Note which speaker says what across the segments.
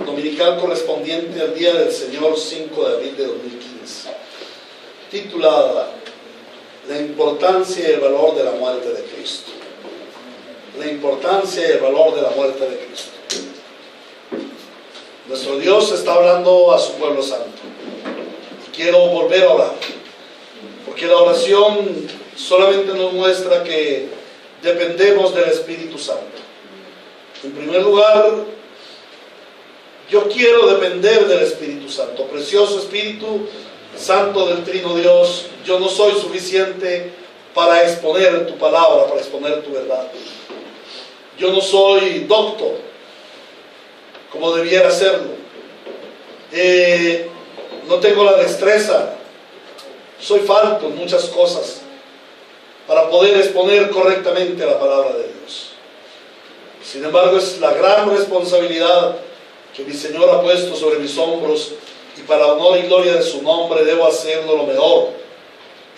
Speaker 1: Dominical correspondiente al Día del Señor 5 de abril de 2015, titulada La importancia y el valor de la muerte de Cristo. La importancia y el valor de la muerte de Cristo. Nuestro Dios está hablando a su pueblo santo. Quiero volver a orar, porque la oración solamente nos muestra que dependemos del Espíritu Santo. En primer lugar, yo quiero depender del Espíritu Santo. Precioso Espíritu Santo del Trino Dios, yo no soy suficiente para exponer tu palabra, para exponer tu verdad. Yo no soy doctor como debiera serlo. No tengo la destreza, soy falto en muchas cosas para poder exponer correctamente la palabra de Dios. Sin embargo, es la gran responsabilidad que mi Señor ha puesto sobre mis hombros, y para honor y gloria de su nombre debo hacerlo lo mejor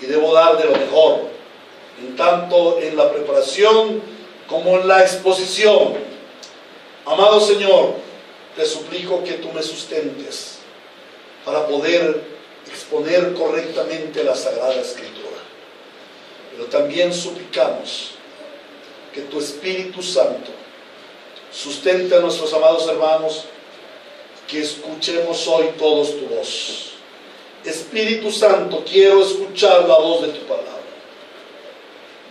Speaker 1: y debo dar de lo mejor, en tanto en la preparación como en la exposición. Amado Señor, te suplico que tú me sustentes para poder exponer correctamente la Sagrada Escritura, pero también suplicamos que tu Espíritu Santo sustente a nuestros amados hermanos, que escuchemos hoy todos tu voz. Espíritu Santo, quiero escuchar la voz de tu palabra.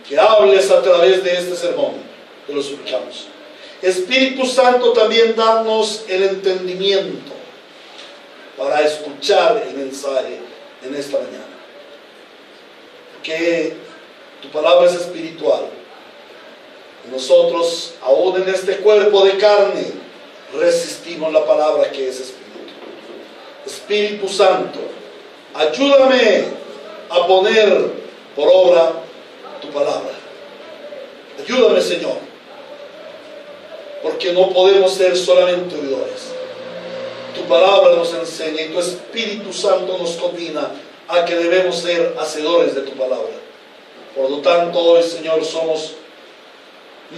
Speaker 1: Que hables a través de este sermón, te lo suplicamos. Espíritu Santo, también danos el entendimiento para escuchar el mensaje en esta mañana. Que tu palabra es espiritual. Nosotros, aún en este cuerpo de carne, resistimos la palabra que es Espíritu. Espíritu Santo, ayúdame a poner por obra tu palabra. Ayúdame, Señor, porque no podemos ser solamente oidores. Tu palabra nos enseña y tu Espíritu Santo nos convina a que debemos ser hacedores de tu palabra. Por lo tanto, hoy, Señor, somos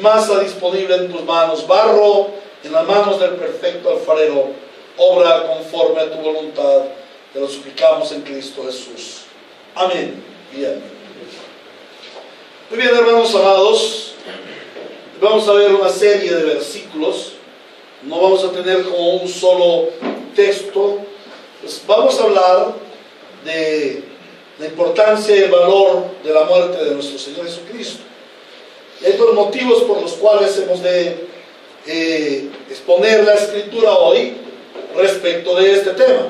Speaker 1: masa disponible en tus manos, barro en las manos del perfecto alfarero. Obra conforme a tu voluntad. Te lo suplicamos en Cristo Jesús. Amén y amén. Muy bien, hermanos amados, vamos a ver una serie de versículos. No vamos a tener como un solo texto. Pues vamos a hablar de la importancia y el valor de la muerte de nuestro Señor Jesucristo. Hay dos motivos por los cuales hemos de exponer la Escritura hoy respecto de este tema.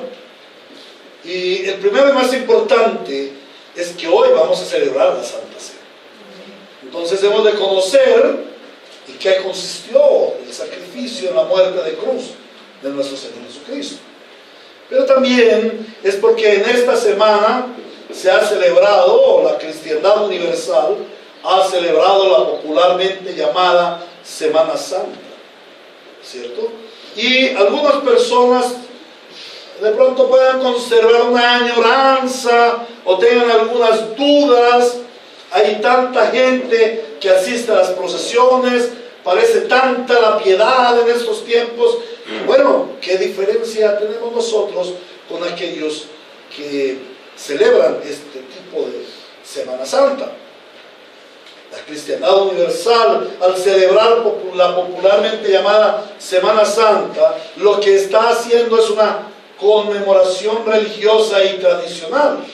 Speaker 1: Y el primero y más importante es que hoy vamos a celebrar la Santa Cena. Entonces hemos de conocer en qué consistió el sacrificio en la muerte de cruz de nuestro Señor Jesucristo. Pero también es porque en esta semana se ha celebrado, o la cristiandad universal ha celebrado la popularmente llamada Semana Santa, ¿cierto? Y algunas personas de pronto puedan conservar una añoranza o tengan algunas dudas. Hay tanta gente que asiste a las procesiones, parece tanta la piedad en estos tiempos. Bueno, ¿qué diferencia tenemos nosotros con aquellos que celebran este tipo de Semana Santa? La cristiandad universal, al celebrar la popularmente llamada Semana Santa, lo que está haciendo es una conmemoración religiosa y tradicional.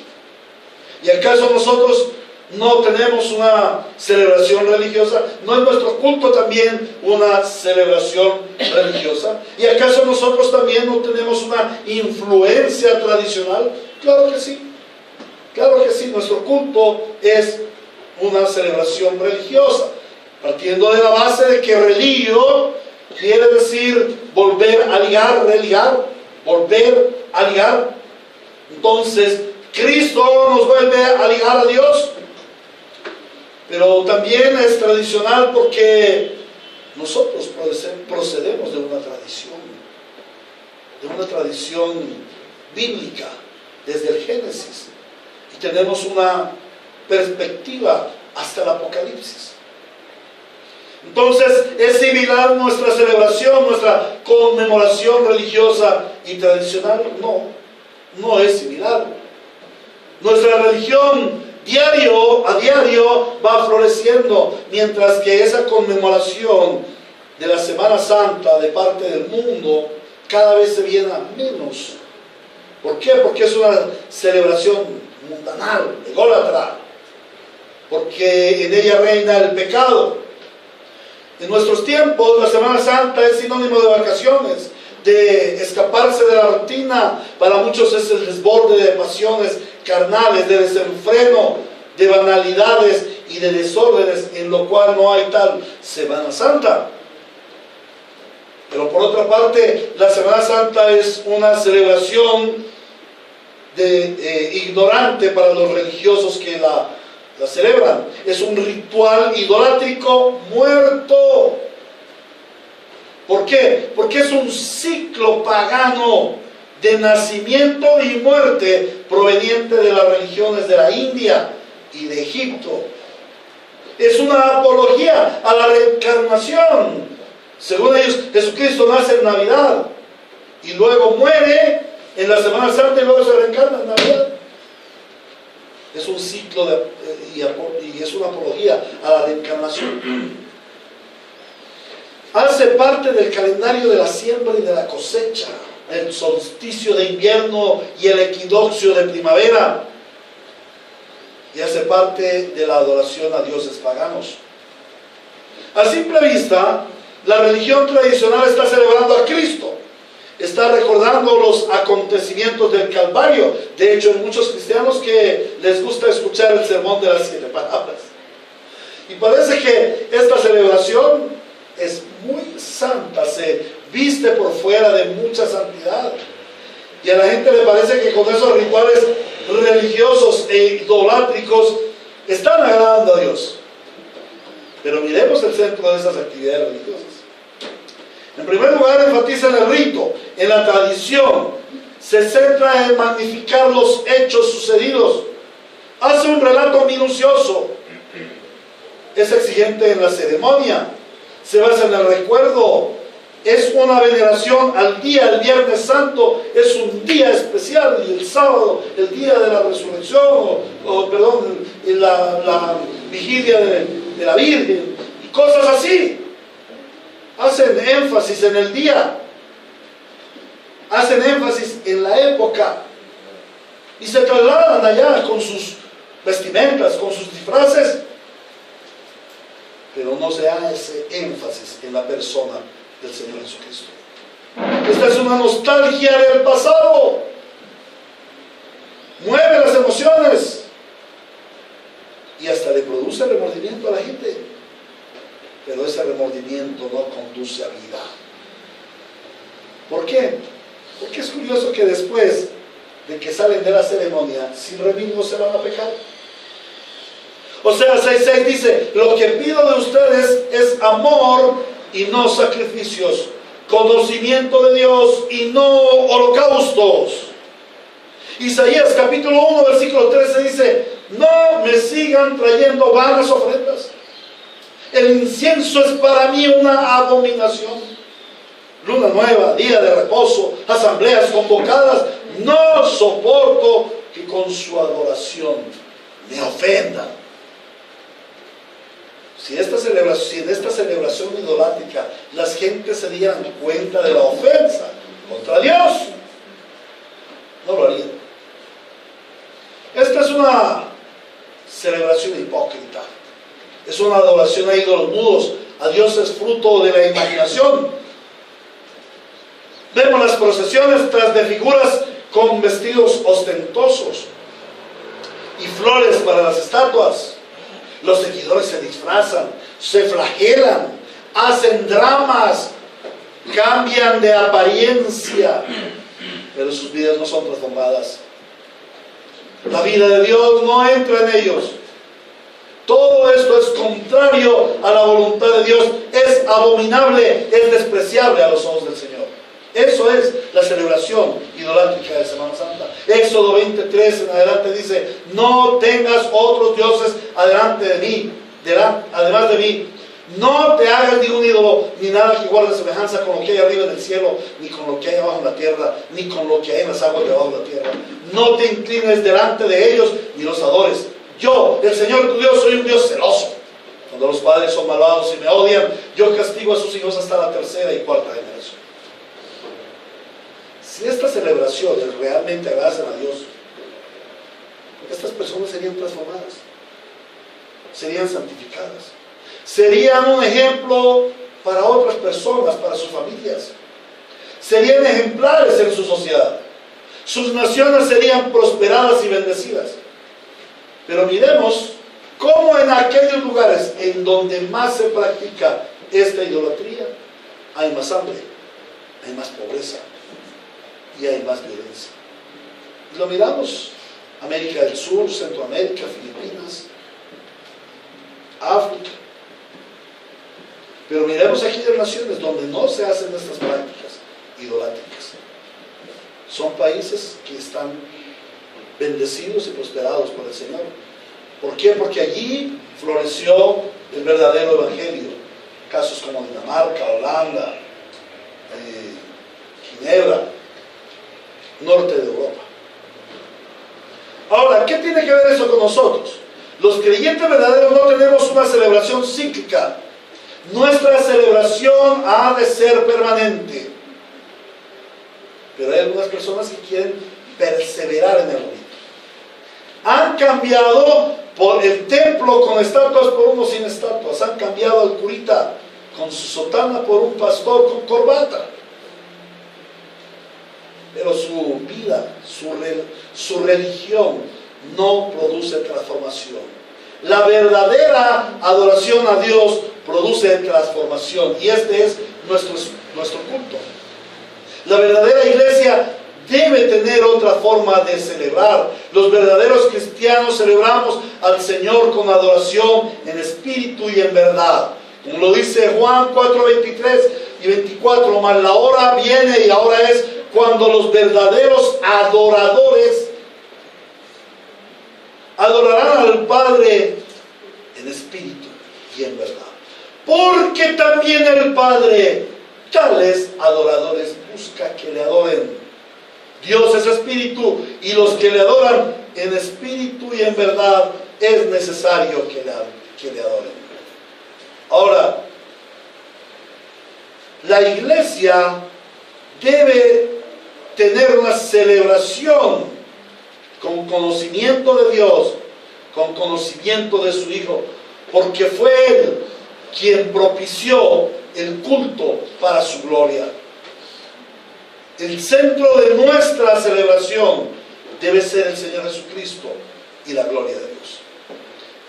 Speaker 1: ¿Y acaso nosotros no tenemos una celebración religiosa? ¿No es nuestro culto también una celebración religiosa? ¿Y acaso nosotros también no tenemos una influencia tradicional? Claro que sí. Claro que sí, nuestro culto es una celebración religiosa, partiendo de la base de que religio quiere decir volver a ligar, religar, volver a ligar. Entonces, Cristo nos vuelve a ligar a Dios, pero también es tradicional porque nosotros procedemos de una tradición bíblica desde el Génesis, y tenemos una perspectiva hasta el Apocalipsis. Entonces, ¿es similar nuestra celebración, nuestra conmemoración religiosa y tradicional? No, no es similar. Nuestra religión diario a diario va floreciendo, mientras que esa conmemoración de la Semana Santa de parte del mundo cada vez se viene a menos. ¿Por qué? Porque es una celebración mundanal, ególatra, porque en ella reina el pecado. En nuestros tiempos, la Semana Santa es sinónimo de vacaciones, de escaparse de la rutina. Para muchos es el desborde de pasiones carnales, de desenfreno, de banalidades y de desórdenes, en lo cual no hay tal Semana Santa. Pero por otra parte, la Semana Santa es una celebración ignorante para los religiosos que la celebran. Es un ritual idolátrico muerto. ¿Por qué? Porque es un ciclo pagano de nacimiento y muerte proveniente de las religiones de la India y de Egipto. Es una apología a la reencarnación. Según ellos, Jesucristo nace en Navidad y luego muere en la Semana Santa y luego se reencarna en Navidad. Es un ciclo y es una apología a la reencarnación. Hace parte del calendario de la siembra y de la cosecha, el solsticio de invierno y el equinoccio de primavera, y hace parte de la adoración a dioses paganos. A simple vista, la religión tradicional está celebrando a Cristo, está recordando los acontecimientos del Calvario. De hecho, hay muchos cristianos que les gusta escuchar el sermón de las 7 palabras. Y parece que esta celebración es muy santa, se viste por fuera de mucha santidad. Y a la gente le parece que con esos rituales religiosos e idolátricos están agradando a Dios. Pero miremos el centro de esas actividades religiosas. En primer lugar, enfatiza en el rito, en la tradición. Se centra en magnificar los hechos sucedidos. Hace un relato minucioso. Es exigente en la ceremonia. Se basa en el recuerdo. Es una veneración al día. El Viernes Santo es un día especial, y el sábado, el día de la resurrección, la vigilia de la Virgen, y cosas así. Hacen énfasis en el día, hacen énfasis en la época, y se trasladan allá con sus vestimentas, con sus disfraces, pero no se hace énfasis en la persona del Señor Jesucristo. Esta es una nostalgia del pasado, mueve las emociones y hasta le produce remordimiento a la gente. Pero ese remordimiento no conduce a vida. ¿Por qué? Porque es curioso que después de que salen de la ceremonia, sin remedio se van a pecar. Oseas 6:6 dice: lo que pido de ustedes es amor y no sacrificios, conocimiento de Dios y no holocaustos. Isaías capítulo 1 versículo 13 dice: no me sigan trayendo vanas ofrendas. El incienso es para mí una abominación. Luna nueva, día de reposo, asambleas convocadas. No soporto que con su adoración me ofendan. Si en esta celebración idolátrica las gentes se dieran cuenta de la ofensa contra Dios, no lo harían. Esta es una celebración hipócrita. Es una adoración a ídolos mudos, a dioses fruto de la imaginación. Vemos las procesiones tras de figuras con vestidos ostentosos y flores para las estatuas. Los seguidores se disfrazan, se flagelan, hacen dramas, cambian de apariencia, pero sus vidas no son transformadas. La vida de Dios no entra en ellos. Todo esto es contrario a la voluntad de Dios, es abominable, es despreciable a los ojos del Señor. Eso es la celebración idolátrica de Semana Santa. Éxodo 23 en adelante dice: no tengas otros dioses delante de mí, además de mí. No te hagas ni un ídolo, ni nada que guarde semejanza con lo que hay arriba en el cielo, ni con lo que hay abajo en la tierra, ni con lo que hay en las aguas debajo de la tierra. No te inclines delante de ellos, ni los adores. Yo, el Señor tu Dios, soy un Dios celoso. Cuando los padres son malvados y me odian, yo castigo a sus hijos hasta la tercera y cuarta generación. Si estas celebraciones realmente agradan a Dios, estas personas serían transformadas, serían santificadas, serían un ejemplo para otras personas, para sus familias, serían ejemplares en su sociedad, sus naciones serían prosperadas y bendecidas. Pero miremos cómo en aquellos lugares en donde más se practica esta idolatría, hay más hambre, hay más pobreza y hay más violencia. Lo miramos: América del Sur, Centroamérica, Filipinas, África. Pero miremos aquellas naciones donde no se hacen estas prácticas idolátricas. Son países que están bendecidos y prosperados por el Señor. ¿Por qué? Porque allí floreció el verdadero evangelio. Casos como Dinamarca, Holanda, Ginebra, norte de Europa. Ahora, ¿qué tiene que ver eso con nosotros? Los creyentes verdaderos no tenemos una celebración cíclica. Nuestra celebración ha de ser permanente. Pero hay algunas personas que quieren perseverar en el rito. Han cambiado por el templo con estatuas por uno sin estatuas. Han cambiado al curita con su sotana por un pastor con corbata. Pero su vida, su religión no produce transformación. La verdadera adoración a Dios produce transformación, y este es nuestro culto. La verdadera iglesia debe tener otra forma de celebrar. Los verdaderos cristianos celebramos al Señor con adoración en espíritu y en verdad. Como lo dice Juan 4:23 y 24, mas la hora viene y ahora es cuando los verdaderos adoradores adorarán al Padre en espíritu y en verdad. Porque también el Padre tales adoradores busca que le adoren. Dios es espíritu, y los que le adoran en espíritu y en verdad es necesario que le adoren. Ahora, la iglesia debe tener una celebración con conocimiento de Dios, con conocimiento de su Hijo, porque fue Él quien propició el culto para su gloria. El centro de nuestra celebración debe ser el Señor Jesucristo y la gloria de Dios.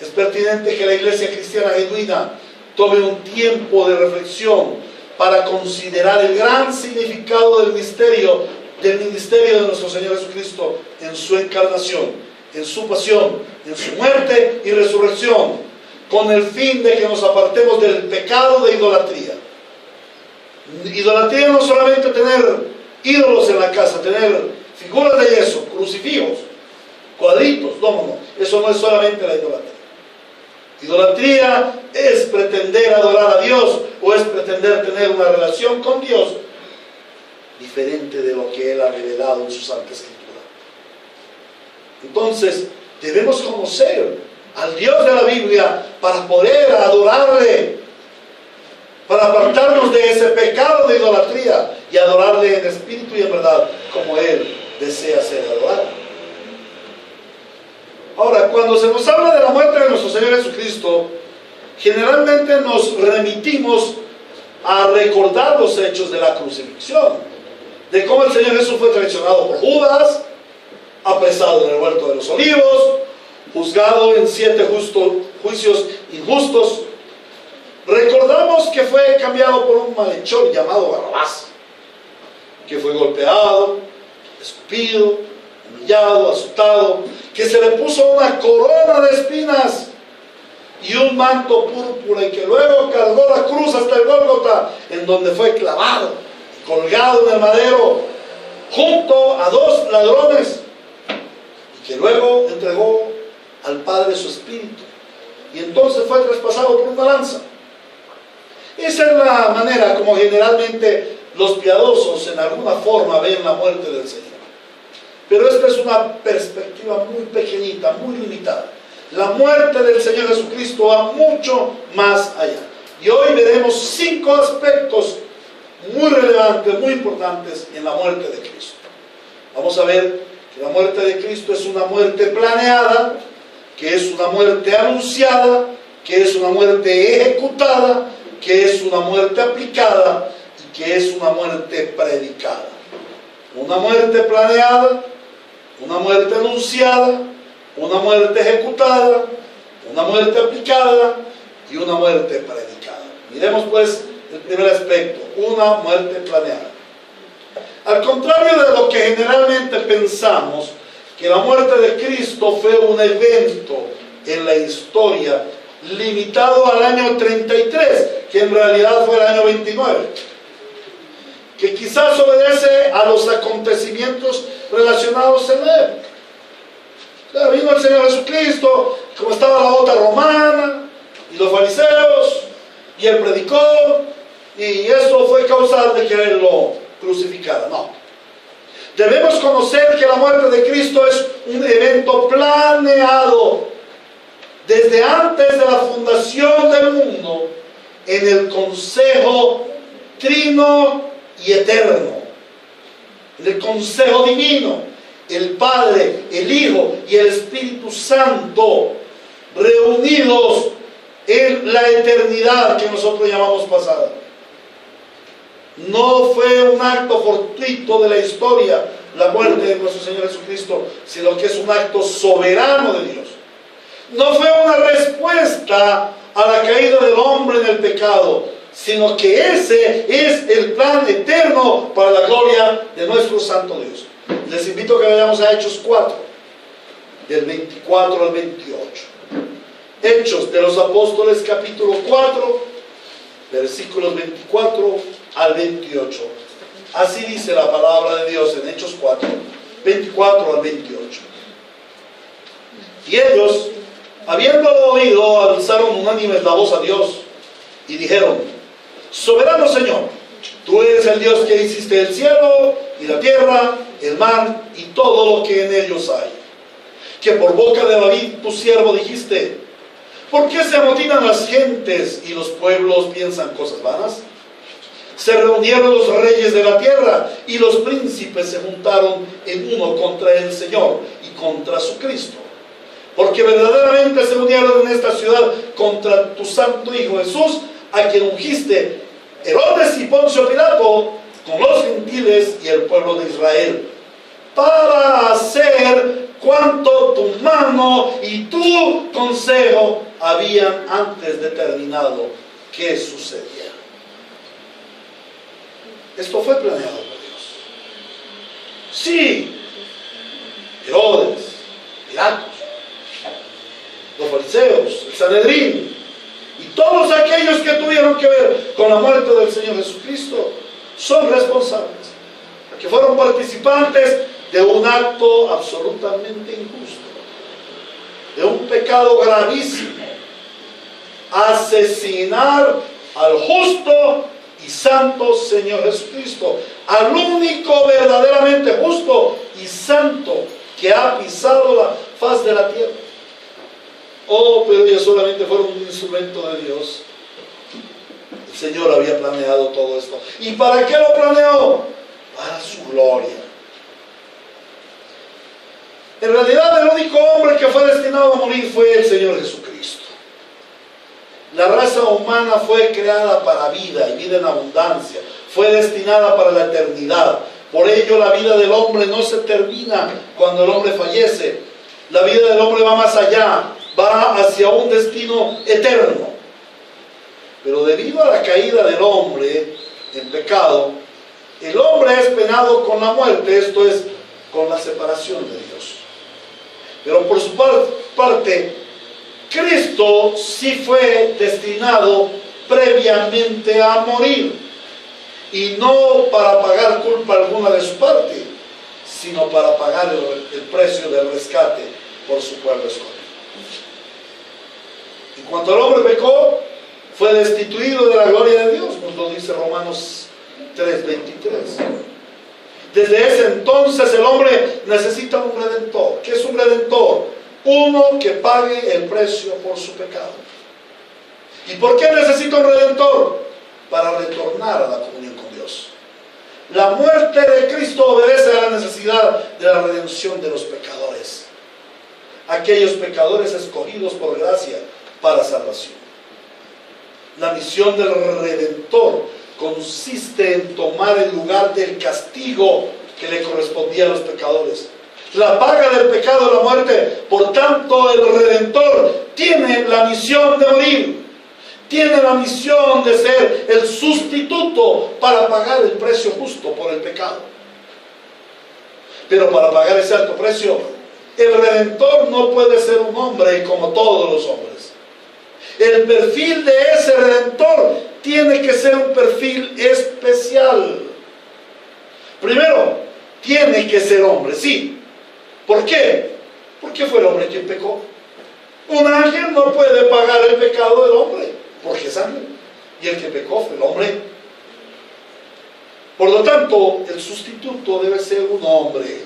Speaker 1: Es pertinente que la iglesia cristiana genuina tome un tiempo de reflexión para considerar el gran significado del ministerio de nuestro Señor Jesucristo en su encarnación, en su pasión, en su muerte y resurrección, con el fin de que nos apartemos del pecado de idolatría. Idolatría no es solamente tener ídolos en la casa, tener figuras de yeso, crucifijos, cuadritos, no, eso no es solamente la idolatría. Idolatría es pretender adorar a Dios, o es pretender tener una relación con Dios diferente de lo que Él ha revelado en su Santa Escritura. Entonces, debemos conocer al Dios de la Biblia para poder adorarle, para apartarnos de ese pecado de idolatría y adorarle en espíritu y en verdad, como Él desea ser adorado. Ahora, cuando se nos habla de la muerte de nuestro Señor Jesucristo, generalmente nos remitimos a recordar los hechos de la crucifixión, de cómo el Señor Jesús fue traicionado por Judas, apresado en el huerto de los olivos, juzgado en 7 juicios injustos. Recordamos que fue cambiado por un malhechor llamado Barrabás, que fue golpeado, escupido, humillado, azotado, que se le puso una corona de espinas y un manto púrpura, y que luego cargó la cruz hasta el Gólgota, en donde fue clavado, colgado en el madero, junto a 2 ladrones, y que luego entregó al Padre su espíritu, y entonces fue traspasado por una lanza. Esa es la manera como generalmente los piadosos en alguna forma ven la muerte del Señor. Pero esta es una perspectiva muy pequeñita, muy limitada. La muerte del Señor Jesucristo va mucho más allá. Y hoy veremos 5 aspectos muy relevantes, muy importantes en la muerte de Cristo. Vamos a ver que la muerte de Cristo es una muerte planeada, que es una muerte anunciada, que es una muerte ejecutada, que es una muerte aplicada y que es una muerte predicada. Una muerte planeada, una muerte anunciada, una muerte ejecutada, una muerte aplicada y una muerte predicada. Miremos pues el primer aspecto, una muerte planeada. Al contrario de lo que generalmente pensamos, que la muerte de Cristo fue un evento en la historia limitado al año 33, que en realidad fue el año 29, que quizás obedece a los acontecimientos relacionados en la época. Claro, vino el Señor Jesucristo, como estaba la bota romana y los fariseos, y Él predicó, y eso fue causa de que Él lo crucificara. No. Debemos conocer que la muerte de Cristo es un evento planeado desde antes de la fundación del mundo en el consejo trino y eterno, en el consejo divino, el Padre, el Hijo y el Espíritu Santo reunidos en la eternidad que nosotros llamamos pasada. No fue un acto fortuito de la historia la muerte de nuestro Señor Jesucristo, sino que es un acto soberano de Dios. No fue una respuesta a la caída del hombre en el pecado, sino que ese es el plan eterno para la gloria de nuestro Santo Dios. Les invito a que vayamos a Hechos 4, del 24 al 28. Hechos de los Apóstoles, capítulo 4, versículos 24 al 28. Así dice la palabra de Dios en Hechos 4, 24 al 28. Y ellos, habiéndolo oído, alzaron unánimes la voz a Dios y dijeron: soberano Señor, tú eres el Dios que hiciste el cielo y la tierra, el mar y todo lo que en ellos hay. Que por boca de David tu siervo dijiste: ¿por qué se amotinan las gentes y los pueblos piensan cosas vanas? Se reunieron los reyes de la tierra y los príncipes se juntaron en uno contra el Señor y contra su Cristo. Porque verdaderamente se unieron en esta ciudad contra tu santo Hijo Jesús, a quien ungiste Herodes y Poncio Pilato con los gentiles y el pueblo de Israel, para hacer cuanto tu mano y tu consejo habían antes determinado que sucediera. Esto fue planeado por Dios. Sí, Herodes, Pilatos, los fariseos, el Sanedrín y todos aquellos que tuvieron que ver con la muerte del Señor Jesucristo son responsables, porque fueron participantes de un acto absolutamente injusto, de un pecado gravísimo: asesinar al justo y santo Señor Jesucristo, al único verdaderamente justo y santo que ha pisado la faz de la tierra. Oh, pero ellos solamente fueron un instrumento de Dios. El Señor había planeado todo esto. ¿Y para qué lo planeó? Para su gloria. En realidad, el único hombre que fue destinado a morir fue el Señor Jesucristo. La raza humana fue creada para vida y vida en abundancia. Fue destinada para la eternidad. Por ello, la vida del hombre no se termina cuando el hombre fallece. La vida del hombre va más allá, va hacia un destino eterno. Pero debido a la caída del hombre en pecado, el hombre es penado con la muerte, esto es, con la separación de Dios. Pero por su parte, Cristo sí fue destinado previamente a morir, y no para pagar culpa alguna de su parte, sino para pagar el precio del rescate por su pueblo escogido. Y cuando el hombre pecó, fue destituido de la gloria de Dios, nos lo dice Romanos 3:23. Desde ese entonces el hombre necesita un redentor. ¿Qué es un redentor? Uno que pague el precio por su pecado. ¿Y por qué necesita un redentor? Para retornar a la comunión con Dios. La muerte de Cristo obedece a la necesidad de la redención de los pecadores, aquellos pecadores escogidos por gracia para salvación. La misión del redentor consiste en tomar el lugar del castigo que le correspondía a los pecadores. La paga del pecado es la muerte. Por tanto, el redentor tiene la misión de morir. Tiene la misión de ser el sustituto para pagar el precio justo por el pecado. Pero para pagar ese alto precio, el redentor no puede ser un hombre como todos los hombres. El perfil de ese redentor tiene que ser un perfil especial. Primero, tiene que ser hombre, sí. ¿Por qué? Porque fue el hombre quien pecó. Un ángel no puede pagar el pecado del hombre, porque es ángel. Y el que pecó fue el hombre. Por lo tanto, el sustituto debe ser un hombre.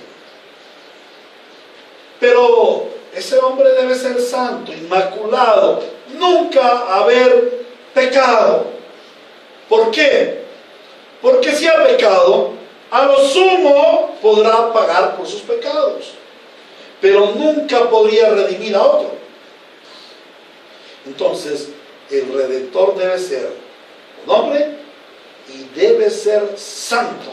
Speaker 1: Pero ese hombre debe ser santo, inmaculado, nunca haber pecado. ¿Por qué? Porque si ha pecado, a lo sumo podrá pagar por sus pecados, pero nunca podría redimir a otro. Entonces, el redentor debe ser un hombre y debe ser santo.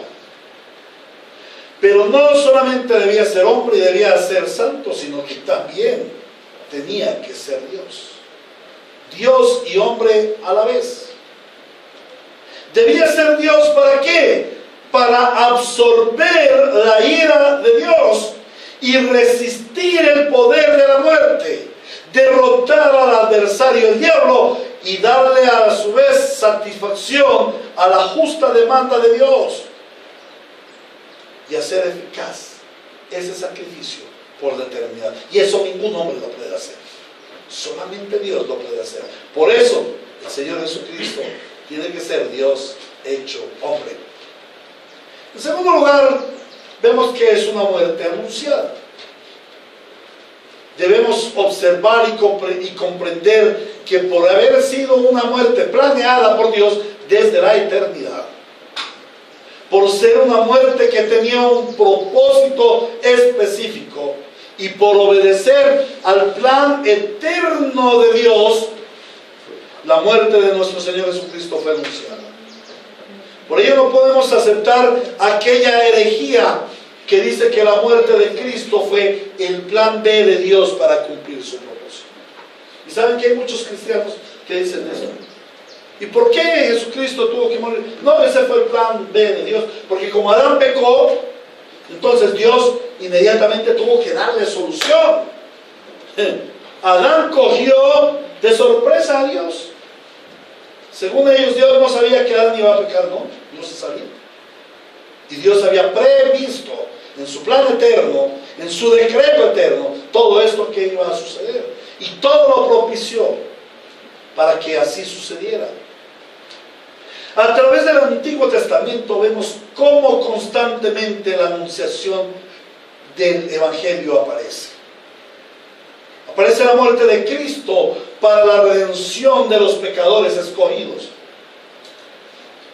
Speaker 1: Pero no solamente debía ser hombre y debía ser santo, sino que también tenía que ser Dios. Dios y hombre a la vez. Debía ser Dios, ¿para qué? Para absorber la ira de Dios y resistir el poder de la muerte, derrotar al adversario, el diablo, y darle a su vez satisfacción a la justa demanda de Dios y hacer eficaz ese sacrificio por la eternidad. Y eso ningún hombre lo puede hacer, solamente Dios lo puede hacer. Por eso el Señor Jesucristo tiene que ser Dios hecho hombre. En segundo lugar, vemos que es una muerte anunciada. Debemos observar y comprender que por haber sido una muerte planeada por Dios desde la eternidad, por ser una muerte que tenía un propósito específico y por obedecer al plan eterno de Dios, la muerte de nuestro Señor Jesucristo fue anunciada. Por ello no podemos aceptar aquella herejía que dice que la muerte de Cristo fue el plan B de Dios para cumplir su propósito. Y saben que hay muchos cristianos que dicen eso. ¿Y por qué Jesucristo tuvo que morir? No, ese fue el plan B de Dios. Porque como Adán pecó, entonces Dios inmediatamente tuvo que darle solución. Adán cogió de sorpresa a Dios. Según ellos, Dios no sabía que Adán iba a pecar, ¿no? No se sabía. Y Dios había previsto en su plan eterno, en su decreto eterno, todo esto que iba a suceder. Y todo lo propició para que así sucediera. A través del Antiguo Testamento vemos cómo constantemente la anunciación del Evangelio aparece. Aparece la muerte de Cristo para la redención de los pecadores escogidos.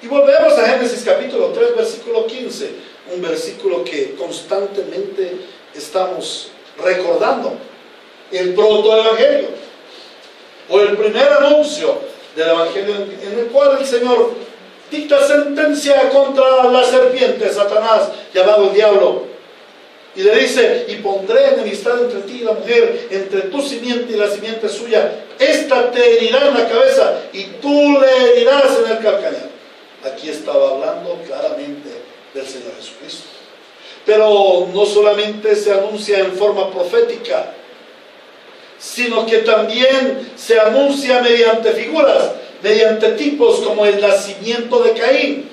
Speaker 1: Y volvemos a Génesis capítulo 3, versículo 15, un versículo que constantemente estamos recordando. El protoevangelio, o el primer anuncio del Evangelio, en el cual el Señor dicta sentencia contra la serpiente, Satanás, llamado el diablo, y le dice: y pondré enemistad entre ti y la mujer, entre tu simiente y la simiente suya. Esta te herirá en la cabeza y tú le herirás en el calcañar. Aquí estaba hablando claramente del Señor Jesucristo. Pero no solamente se anuncia en forma profética, sino que también se anuncia mediante figuras, mediante tipos, como el nacimiento de Caín.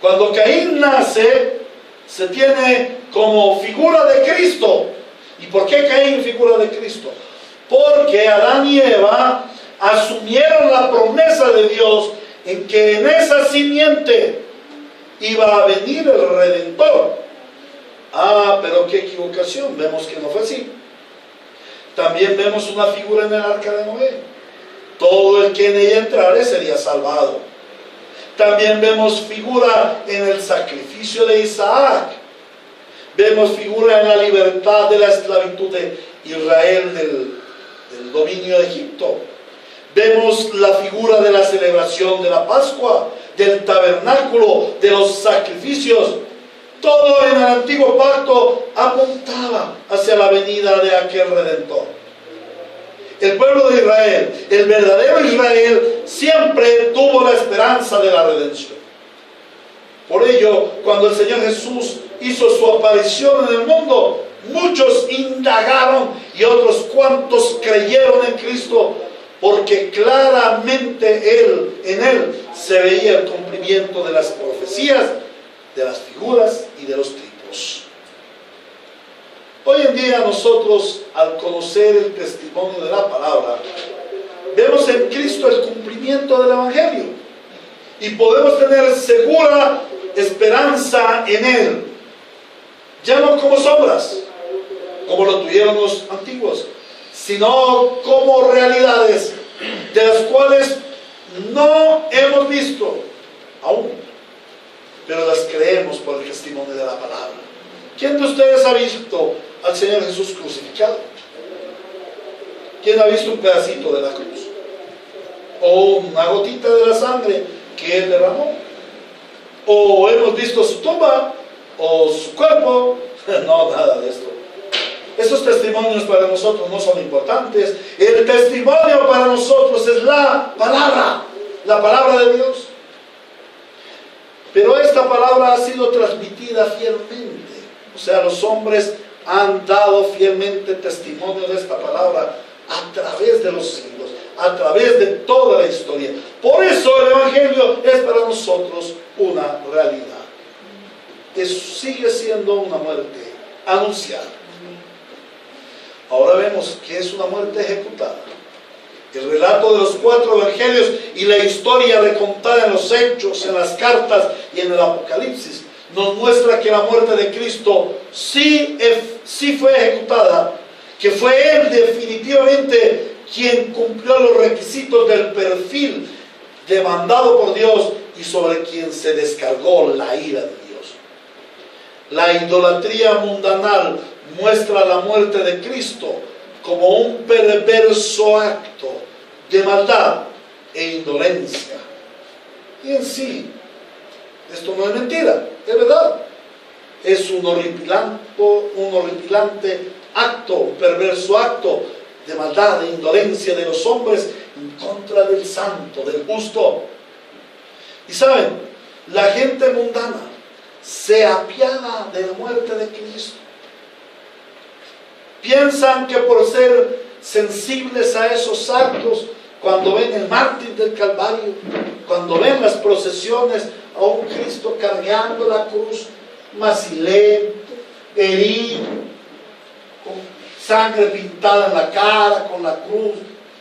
Speaker 1: Cuando Caín nace, se tiene como figura de Cristo. ¿Y por qué Caín figura de Cristo? Porque Adán y Eva asumieron la promesa de Dios en que en esa simiente iba a venir el Redentor. Pero qué equivocación, vemos que no fue así. También vemos una figura en el arca de Noé. Todo el que en ella entrare sería salvado. También vemos figura en el sacrificio de Isaac. Vemos figura en la libertad de la esclavitud de Israel del dominio de Egipto. Vemos la figura de la celebración de la Pascua, del tabernáculo, de los sacrificios. Todo en el antiguo pacto apuntaba hacia la venida de aquel Redentor. El pueblo de Israel, el verdadero Israel, siempre tuvo la esperanza de la redención. Por ello, cuando el Señor Jesús hizo su aparición en el mundo, muchos indagaron y otros cuantos creyeron en Cristo, porque claramente en Él se veía el cumplimiento de las profecías, de las figuras y de los tipos. Hoy en día nosotros, al conocer el testimonio de la palabra, vemos en Cristo el cumplimiento del Evangelio y podemos tener segura esperanza en Él, ya no como sombras, como lo tuvieron los antiguos, sino como realidades de las cuales no hemos visto aún, pero las creemos por el testimonio de la palabra. ¿Quién de ustedes ha visto al Señor Jesús crucificado? ¿Quién ha visto un pedacito de la cruz? ¿O una gotita de la sangre que Él derramó? ¿O hemos visto su tumba? ¿O su cuerpo? No, nada de esto. Esos testimonios para nosotros no son importantes. El testimonio para nosotros es la palabra de Dios. Pero esta palabra ha sido transmitida fielmente. O sea, los hombres han dado fielmente testimonio de esta palabra a través de los siglos, a través de toda la historia. Por eso el Evangelio es para nosotros una realidad. Sigue siendo una muerte anunciada. Ahora vemos que es una muerte ejecutada. El relato de los 4 evangelios y la historia recontada en los hechos, en las cartas y en el Apocalipsis nos muestra que la muerte de Cristo sí fue ejecutada, que fue Él definitivamente quien cumplió los requisitos del perfil demandado por Dios y sobre quien se descargó la ira de Dios. La idolatría mundanal muestra la muerte de Cristo como un perverso acto de maldad e indolencia. Y en sí, esto no es mentira, es verdad. Es un horripilante acto, un perverso acto de maldad e indolencia de los hombres en contra del santo, del justo. Y saben, la gente mundana se apiada de la muerte de Cristo. Piensan que por ser sensibles a esos actos, cuando ven el mártir del Calvario, cuando ven las procesiones a un Cristo cargando la cruz, macilento, herido, con sangre pintada en la cara, con la cruz,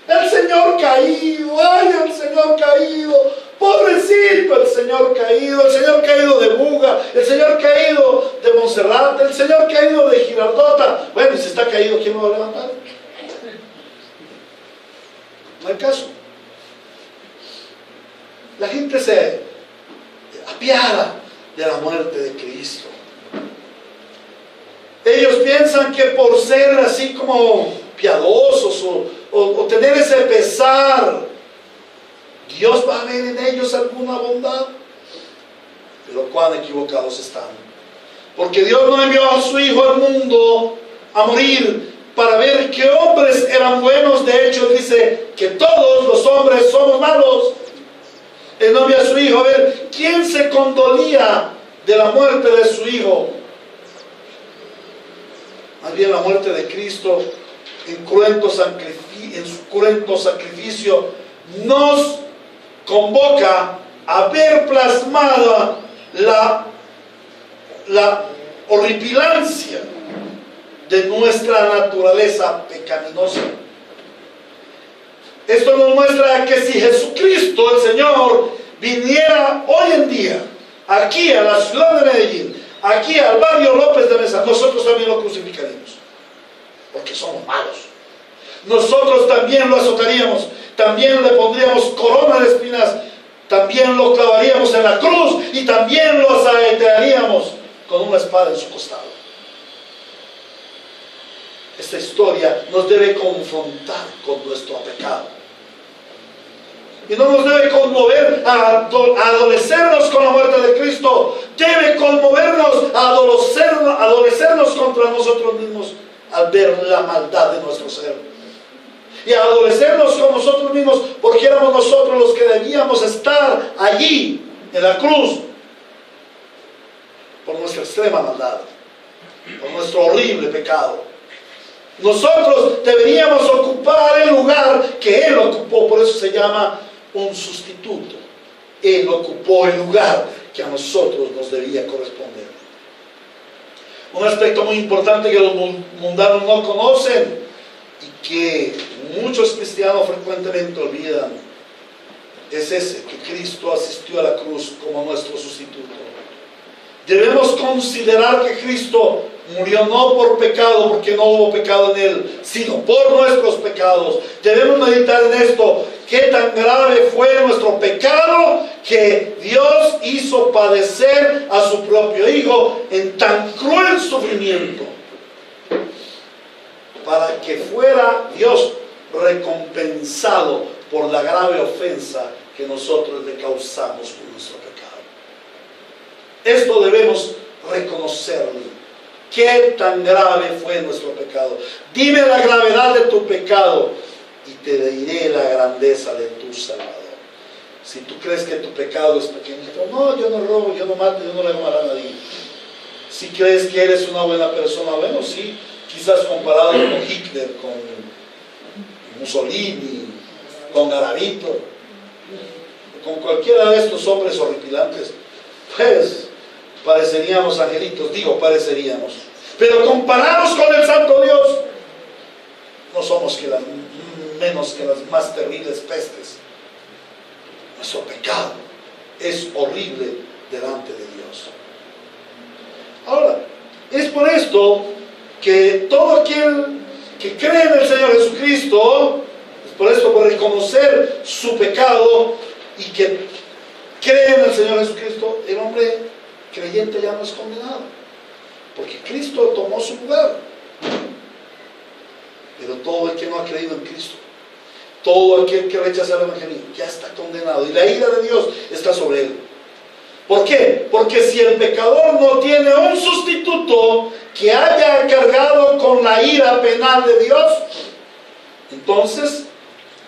Speaker 1: el Señor caído, ¡ay, el Señor caído! Pobrecito el Señor caído de Buga, el Señor caído de Montserrat, el Señor caído de Girardota. Bueno, y si está caído, ¿quién lo va a levantar? No hay caso. La gente se apiada de la muerte de Cristo. Ellos piensan que por ser así como piadosos o tener ese pesar, Dios va a ver en ellos alguna bondad. Pero cuán equivocados están. Porque Dios no envió a su Hijo al mundo a morir para ver qué hombres eran buenos. De hecho, dice que todos los hombres somos malos. Él no envió a su Hijo a ver quién se condolía de la muerte de su Hijo. Más bien la muerte de Cristo en su cruento sacrificio nos convoca a ver plasmada la horripilancia de nuestra naturaleza pecaminosa. Esto nos muestra que si Jesucristo, el Señor, viniera hoy en día, aquí a la ciudad de Medellín, aquí al barrio López de Mesa, nosotros también lo crucificaríamos, porque somos malos. Nosotros también lo azotaríamos, también le pondríamos corona de espinas, también lo clavaríamos en la cruz y también lo saetearíamos con una espada en su costado. Esta historia nos debe confrontar con nuestro pecado. Y no nos debe conmover a adolecernos con la muerte de Cristo. Debe conmovernos a adolecernos contra nosotros mismos al ver la maldad de nuestro ser. Y a adolecernos con nosotros mismos porque éramos nosotros los que debíamos estar allí en la cruz por nuestra extrema maldad, por nuestro horrible pecado. Nosotros deberíamos ocupar el lugar que Él ocupó, por eso se llama un sustituto. Él ocupó el lugar que a nosotros nos debía corresponder. Un aspecto muy importante que los mundanos no conocen y que muchos cristianos frecuentemente olvidan es ese, que Cristo asistió a la cruz como nuestro sustituto. Debemos considerar que Cristo murió no por pecado, porque no hubo pecado en Él, sino por nuestros pecados. Debemos meditar en esto. Qué tan grave fue nuestro pecado que Dios hizo padecer a su propio Hijo en tan cruel sufrimiento, para que fuera Dios recompensado por la grave ofensa que nosotros le causamos con nuestro pecado. Esto debemos reconocerlo. Qué tan grave fue nuestro pecado. Dime la gravedad de tu pecado y te diré la grandeza de tu Salvador. Si tú crees que tu pecado es pequeñito, no, yo no robo, yo no mato, yo no le hago mal a nadie. Si crees que eres una buena persona, bueno, sí, quizás comparado con Hitler, con Mussolini, con Garavito, con cualquiera de estos hombres horripilantes, pues pareceríamos angelitos, pareceríamos. Pero comparados con el Santo Dios, no somos menos que las más terribles pestes. Nuestro pecado es horrible delante de Dios. Ahora, es por esto que todo aquel que cree en el Señor Jesucristo, es por esto, por reconocer su pecado y que cree en el Señor Jesucristo, el hombre creyente ya no es condenado, porque Cristo tomó su lugar. Pero todo el que no ha creído en Cristo, todo aquel que rechaza el Evangelio, ya está condenado, y la ira de Dios está sobre él. ¿Por qué? Porque si el pecador no tiene un sustituto que haya cargado con la ira penal de Dios, entonces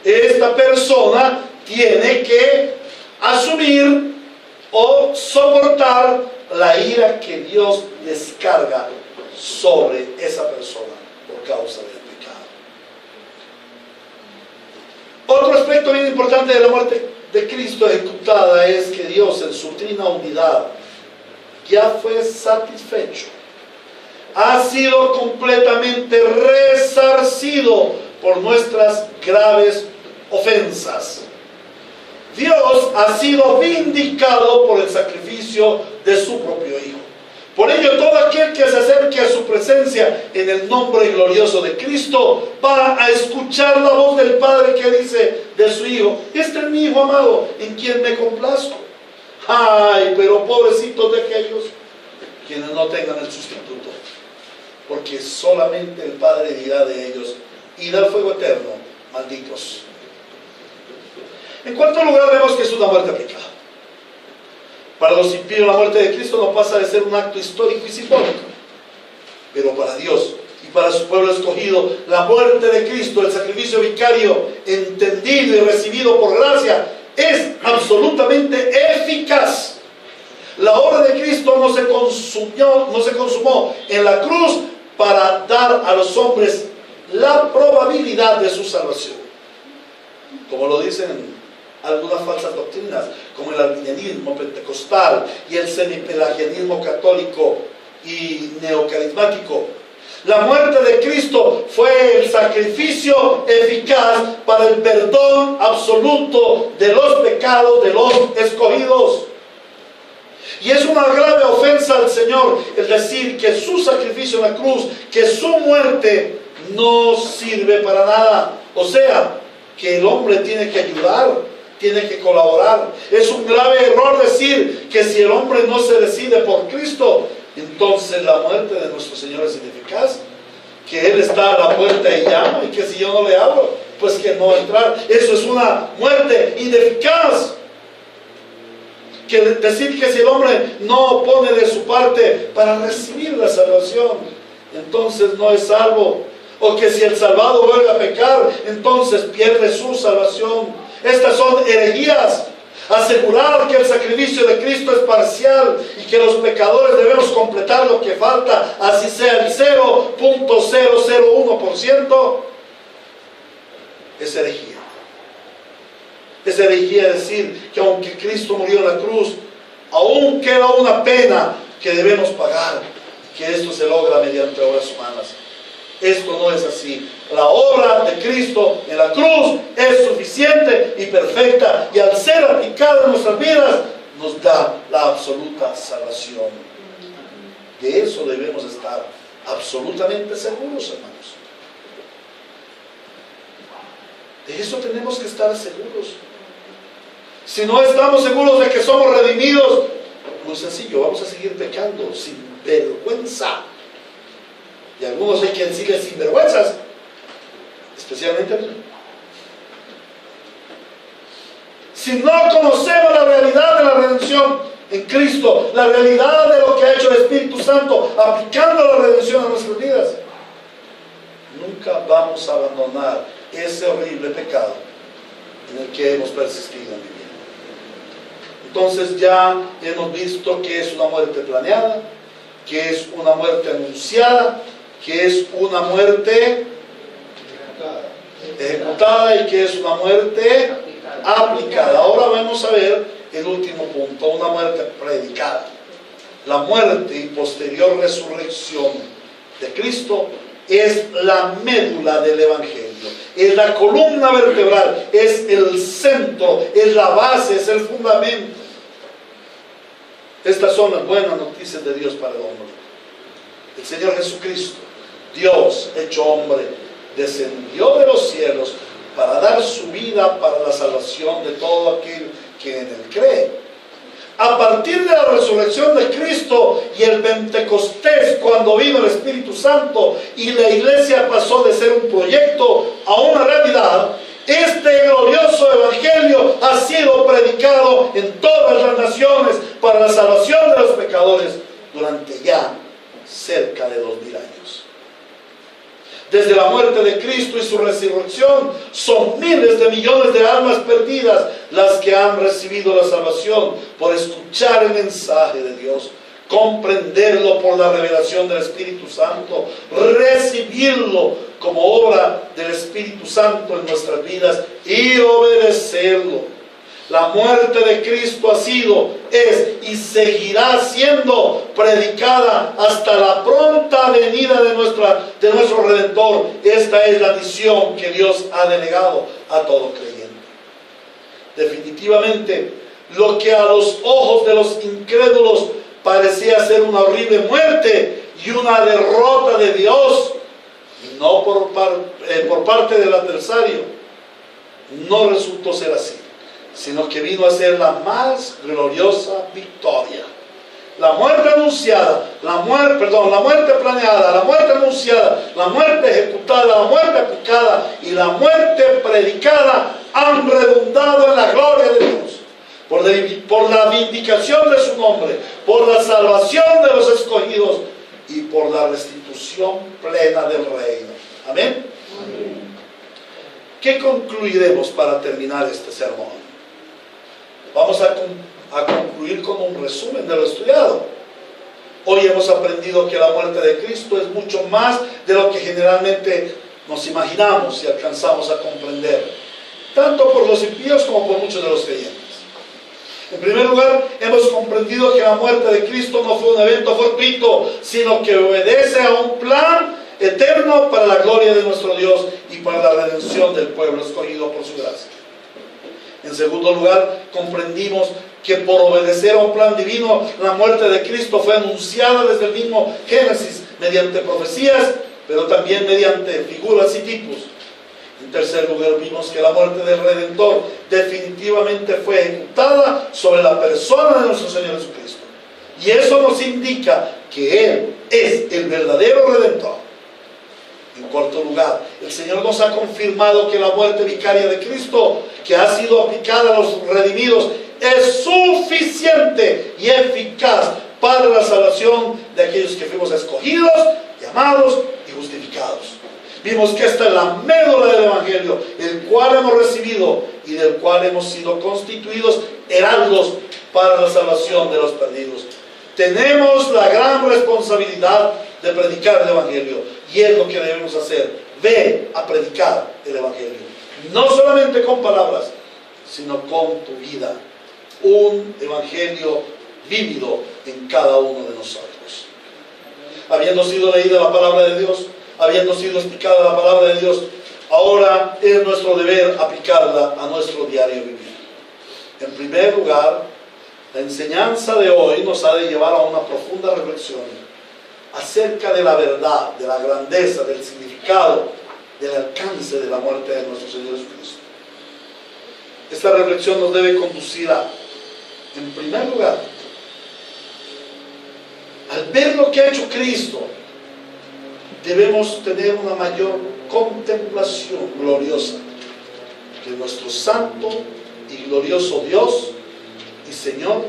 Speaker 1: esta persona tiene que asumir o soportar la ira que Dios descarga sobre esa persona por causa del pecado. Otro aspecto bien importante de la muerte de Cristo ejecutada es que Dios en su trina unidad ya fue satisfecho, ha sido completamente resarcido por nuestras graves ofensas. Dios ha sido vindicado por el sacrificio de su propio Hijo. Por ello, todo aquel que se acerque a su presencia en el nombre glorioso de Cristo va a escuchar la voz del Padre que dice de su Hijo: este es mi Hijo amado, en quien me complazco. Ay, pero pobrecitos de aquellos quienes no tengan el sustituto, porque solamente el Padre dirá de ellos: id al fuego eterno, malditos. En cuarto lugar, vemos que es una muerte aplicada. Para los impíos, la muerte de Cristo no pasa de ser un acto histórico y simbólico, pero para Dios y para su pueblo escogido, la muerte de Cristo, el sacrificio vicario entendido y recibido por gracia, es absolutamente eficaz. La obra de Cristo no se consumó en la cruz para dar a los hombres la probabilidad de su salvación, como lo dicen algunas falsas doctrinas, como el arminianismo pentecostal y el semipelagianismo católico y neocarismático. La muerte de Cristo fue el sacrificio eficaz para el perdón absoluto de los pecados de los escogidos. Y es una grave ofensa al Señor el decir que su sacrificio en la cruz, que su muerte no sirve para nada. O sea, que el hombre tiene que ayudar, tiene que colaborar. Es un grave error decir que si el hombre no se decide por Cristo, entonces la muerte de nuestro Señor es ineficaz, que Él está a la puerta y llama, y que si yo no le abro, pues que no va a entrar. Eso es una muerte ineficaz. Que decir que si el hombre no pone de su parte para recibir la salvación, entonces no es salvo. O que si el salvado vuelve a pecar, entonces pierde su salvación. Estas son herejías. Asegurar que el sacrificio de Cristo es parcial y que los pecadores debemos completar lo que falta, así sea el 0.001%, es herejía. Es herejía decir que aunque Cristo murió en la cruz, aún queda una pena que debemos pagar, que esto se logra mediante obras humanas. Esto no es así. La obra de Cristo en la cruz es suficiente y perfecta, y al ser aplicada en nuestras vidas nos da la absoluta salvación. De eso debemos estar absolutamente seguros, hermanos. De eso tenemos que estar seguros. Si no estamos seguros de que somos redimidos, muy sencillo, vamos a seguir pecando sin vergüenza. Y algunos hay que decirles sinvergüenzas, especialmente a mí. Si no conocemos la realidad de la redención en Cristo, la realidad de lo que ha hecho el Espíritu Santo aplicando la redención a nuestras vidas, nunca vamos a abandonar ese horrible pecado en el que hemos persistido en vivir. Entonces ya hemos visto que es una muerte planeada, que es una muerte anunciada, que es una muerte ejecutada y que es una muerte aplicada. Ahora vamos a ver el último punto, una muerte predicada. La muerte y posterior resurrección de Cristo es la médula del Evangelio, es la columna vertebral, es el centro, es la base, es el fundamento. Estas son las buenas noticias de Dios para el hombre. El Señor Jesucristo, Dios hecho hombre, descendió de los cielos para dar su vida para la salvación de todo aquel que en Él cree. A partir de la resurrección de Cristo y el Pentecostés, cuando vino el Espíritu Santo y la iglesia pasó de ser un proyecto a una realidad, este glorioso evangelio ha sido predicado en todas las naciones para la salvación de los pecadores durante ya cerca de 2000 años. Desde la muerte de Cristo y su resurrección, son miles de millones de almas perdidas las que han recibido la salvación por escuchar el mensaje de Dios, comprenderlo por la revelación del Espíritu Santo, recibirlo como obra del Espíritu Santo en nuestras vidas y obedecerlo. La muerte de Cristo ha sido, es y seguirá siendo predicada hasta la pronta venida de nuestro Redentor. Esta es la misión que Dios ha delegado a todo creyente. Definitivamente, lo que a los ojos de los incrédulos parecía ser una horrible muerte y una derrota de Dios, y no por parte del adversario, no resultó ser así, sino que vino a ser la más gloriosa victoria. La muerte anunciada, la muerte planeada, la muerte anunciada, la muerte ejecutada, la muerte aplicada y la muerte predicada han redundado en la gloria de Dios, por la vindicación de su nombre, por la salvación de los escogidos y por la restitución plena del reino. Amén. Amén. ¿Qué concluiremos para terminar este sermón? Vamos a concluir con un resumen de lo estudiado. Hoy hemos aprendido que la muerte de Cristo es mucho más de lo que generalmente nos imaginamos y alcanzamos a comprender, tanto por los impíos como por muchos de los creyentes. En primer lugar, hemos comprendido que la muerte de Cristo no fue un evento fortuito, sino que obedece a un plan eterno para la gloria de nuestro Dios y para la redención del pueblo escogido por su gracia. En segundo lugar, comprendimos que por obedecer a un plan divino, la muerte de Cristo fue anunciada desde el mismo Génesis mediante profecías, pero también mediante figuras y tipos. En tercer lugar, vimos que la muerte del Redentor definitivamente fue ejecutada sobre la persona de nuestro Señor Jesucristo. Y eso nos indica que Él es el verdadero Redentor. En cuarto lugar, el Señor nos ha confirmado que la muerte vicaria de Cristo, que ha sido aplicada a los redimidos, es suficiente y eficaz para la salvación de aquellos que fuimos escogidos, llamados y justificados. Vimos que esta es la médula del Evangelio, el cual hemos recibido y del cual hemos sido constituidos heraldos para la salvación de los perdidos. Tenemos la gran responsabilidad de predicar el Evangelio, y es lo que debemos hacer. Ve a predicar el Evangelio, no solamente con palabras, sino con tu vida. Un Evangelio vívido en cada uno de nosotros. Habiendo sido leída la palabra de Dios, habiendo sido explicada la palabra de Dios, ahora es nuestro deber aplicarla a nuestro diario vivir. En primer lugar, la enseñanza de hoy nos ha de llevar a una profunda reflexión acerca de la verdad, de la grandeza, del significado, del alcance de la muerte de nuestro Señor Jesucristo. Esta reflexión nos debe conducir a, en primer lugar, al ver lo que ha hecho Cristo, debemos tener una mayor contemplación gloriosa de nuestro santo y glorioso Dios y Señor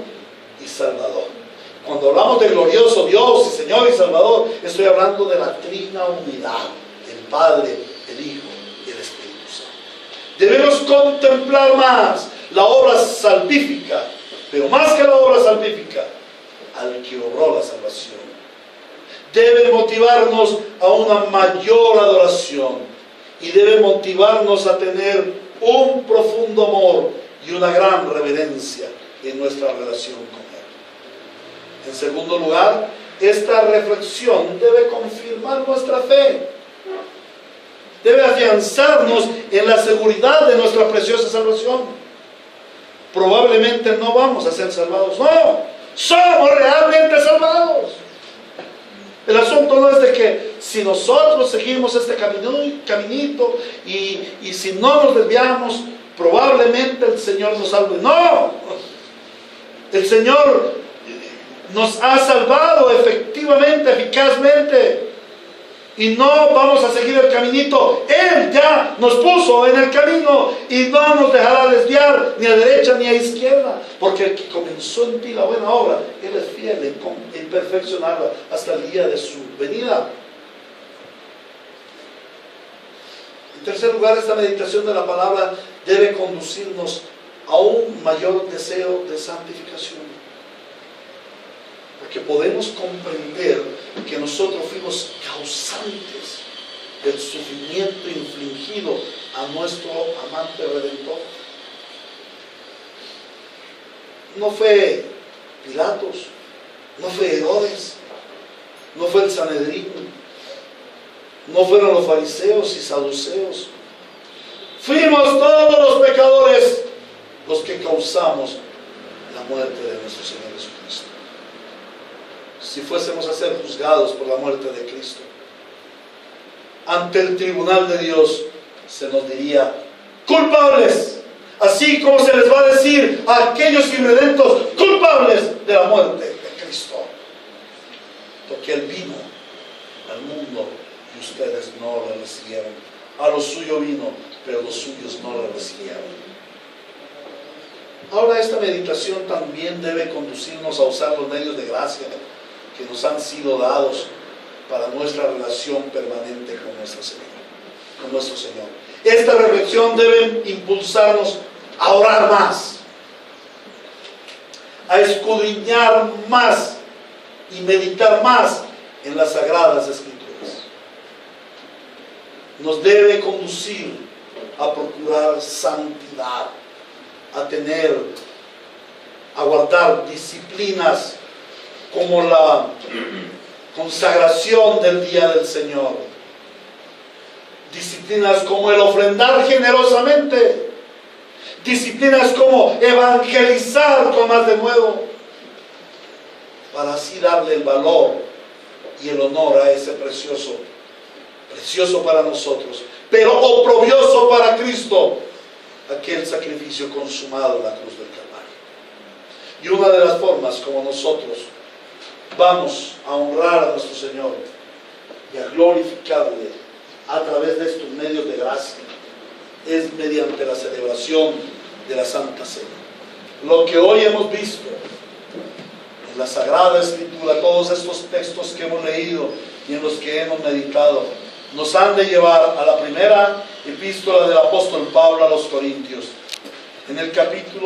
Speaker 1: y Salvador. Cuando hablamos de glorioso Dios y Señor y Salvador, estoy hablando de la trina unidad, el Padre, el Hijo y el Espíritu Santo. Debemos contemplar más la obra salvífica, pero más que la obra salvífica, al que obró la salvación. Debe motivarnos a una mayor adoración y debe motivarnos a tener un profundo amor y una gran reverencia en nuestra relación con Él. En segundo lugar, esta reflexión debe confirmar nuestra fe. Debe afianzarnos en la seguridad de nuestra preciosa salvación. Probablemente no vamos a ser salvados. No, somos realmente salvados. El asunto no es de que si nosotros seguimos este caminito y si no nos desviamos, probablemente el Señor nos salve. No, el Señor nos ha salvado efectivamente, eficazmente, y no vamos a seguir el caminito. Él ya nos puso en el camino y no nos dejará desviar ni a derecha ni a izquierda, porque el que comenzó en ti la buena obra, Él es fiel en perfeccionarla hasta el día de su venida. En tercer lugar, esta meditación de la palabra debe conducirnos a un mayor deseo de santificación, porque podemos comprender que nosotros fuimos causantes del sufrimiento infligido a nuestro amante Redentor. No fue Pilatos, no fue Herodes, no fue el Sanedrín, no fueron los fariseos y saduceos. Fuimos todos los pecadores los que causamos la muerte de nuestro Señor Jesucristo. Si fuésemos a ser juzgados por la muerte de Cristo, ante el tribunal de Dios se nos diría culpables, así como se les va a decir a aquellos irredentos culpables de la muerte de Cristo, porque Él vino al mundo y ustedes no le recibieron. A lo suyo vino, pero los suyos no le recibieron. Ahora, esta meditación también debe conducirnos a usar los medios de gracia que nos han sido dados para nuestra relación permanente con nuestro Señor. Esta reflexión debe impulsarnos a orar más, a escudriñar más y meditar más en las Sagradas Escrituras. Nos debe conducir a procurar santidad, a guardar disciplinas como la consagración del día del Señor, disciplinas como el ofrendar generosamente, disciplinas como evangelizar con más de nuevo, para así darle el valor y el honor a ese precioso para nosotros, pero oprobioso para Cristo, aquel sacrificio consumado en la cruz del Calvario. Y una de las formas como nosotros vamos a honrar a nuestro Señor y a glorificarle a través de estos medios de gracia es mediante la celebración de la Santa Cena. Lo que hoy hemos visto en la Sagrada Escritura, todos estos textos que hemos leído y en los que hemos meditado, nos han de llevar a la primera epístola del apóstol Pablo a los Corintios, en el capítulo